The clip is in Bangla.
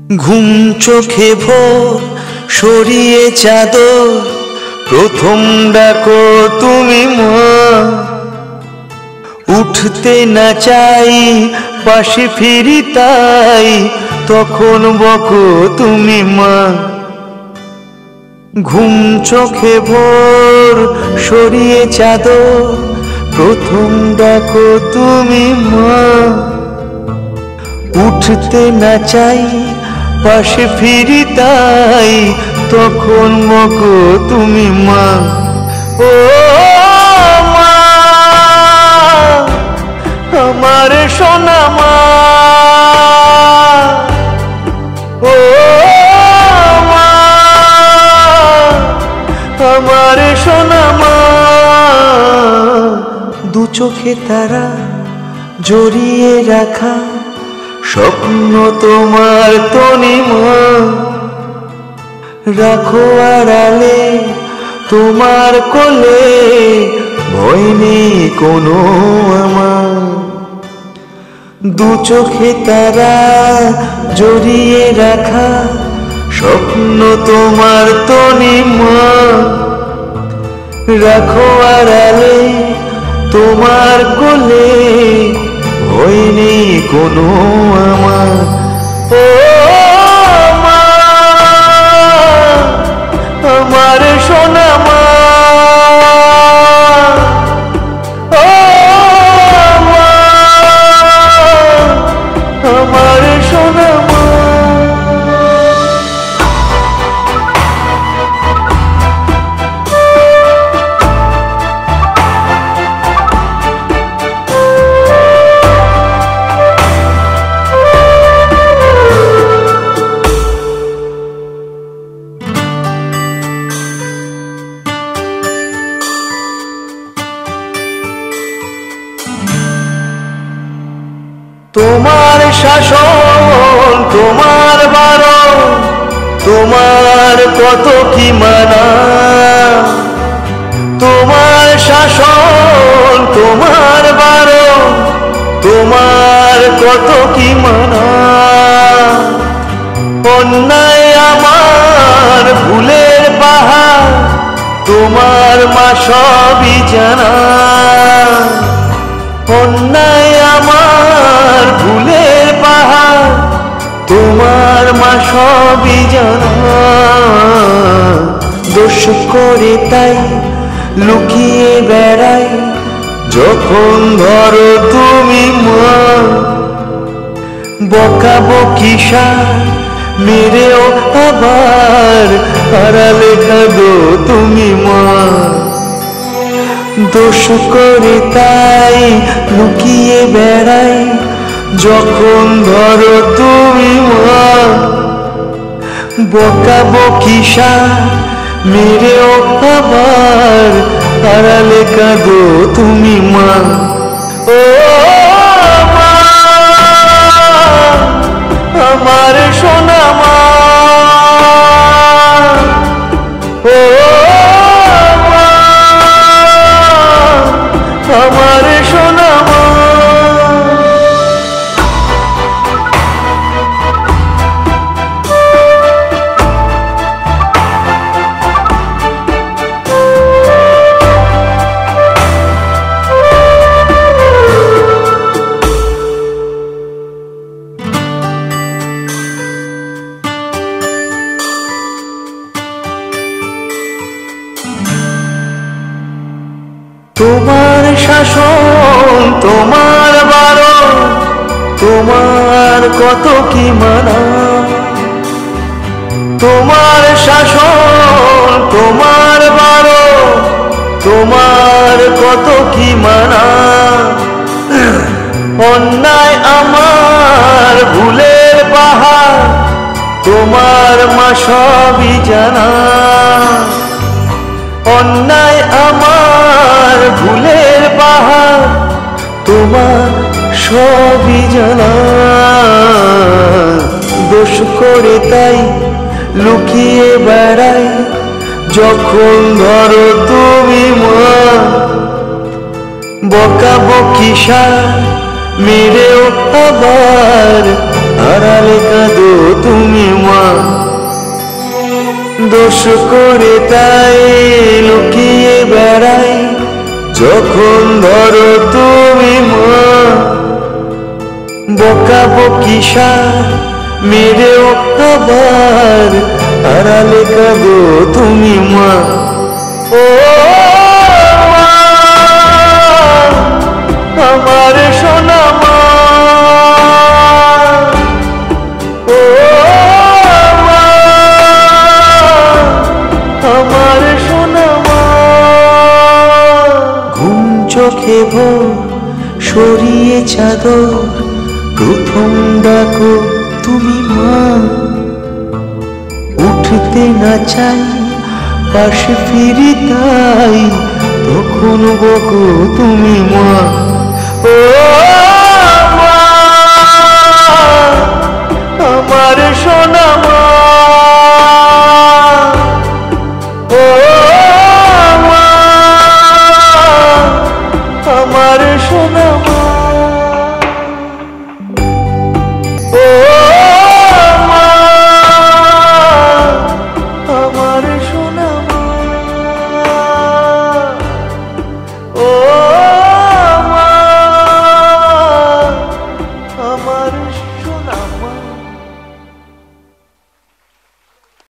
ঘুম চোখে ভোর সরিয়ে চাদর, প্রথম ডাকো তুমি মা। উঠতে না চাই পাশে ফিরি তাই, তখন বকো তুমি মা। ঘুম চোখে ভোর সরিয়ে চাদর, প্রথম ডাকো তুমি মা। উঠতে না চাই পাশে ফিরি তাই, তখন বকো তুমি মা। ও মা, আমার সোনা মা। ও মা, আমার সোনা মা। দু চোখে তারা জড়িয়ে রাখা স্বপ্ন তোমার তনিমা। রাখো আড়ালে তোমার কোলে, ভয় নেই কোনো আমার। দু চোখে তারা জড়িয়ে রাখা স্বপ্ন তোমার তনিমা। রাখো আড়ালে তোমার কোলে, ভয় নেই কোনো আমার। ও মা, আমার সোনা মা। ও মা, আমার সোনা মা। তোমার শাসন তোমার বারণ, তোমার কত কি মানা। তোমার শাসন তোমার বারণ, তোমার কত কি মানা। অন্যায় আমার ভুলের পাহাড়, তোমার মা সবই জানা। অন্যায় আমার ভুলের পাহাড়, তোমার মা সবই জানা। দোষ করে তাই লুকিয়ে বেড়াই, যখন ধরো তুমি মা। বকাবকি সার মেরেও আবার আড়ালে কাঁদো তুমি মা। দোষ করে তাই লুকিয়ে বেড়াই, যখন ধরো তুমি মা। বকাবকি সার মেরেও আবার আড়ালে কাঁদো তুমি মা। ও মা, আমার সোনা মা। ও মা, আমার সোনা মা। তোমার শাসন তোমার বারণ, তোমার কত কি মানা। তোমার শাসন তোমার বারণ, তোমার কত কি মানা। অন্যায় আমার ভুলের পাহাড়, তোমার মা সবই জানা। অন্যায় আমার ভুলের পাহাড়, তোমার সবই জানা। দোষ করে তাই লুকিয়ে বেড়াই, যখন ধরো তুমি মা। বকাবকি সার মেরেও আবার আড়ালে কাঁদো তুমি মা। দোষ করে তাই লুকিয়ে বেড়াই যখন ধরো তুমি মা। বকাবকি সার মেরেও আবার আড়ালে কাঁদো তুমি মা। ও মা, আমার সোনা মা। ও মা, আমার সোনা মা। ঘুম চোখে ভোর সরিয়ে চাদর প্রথম ডাকো তুমি মা। উঠতে না চাই পাশে ফিরি তাই তখন বকো তুমি মা। ও মা, আমার সোনা মা।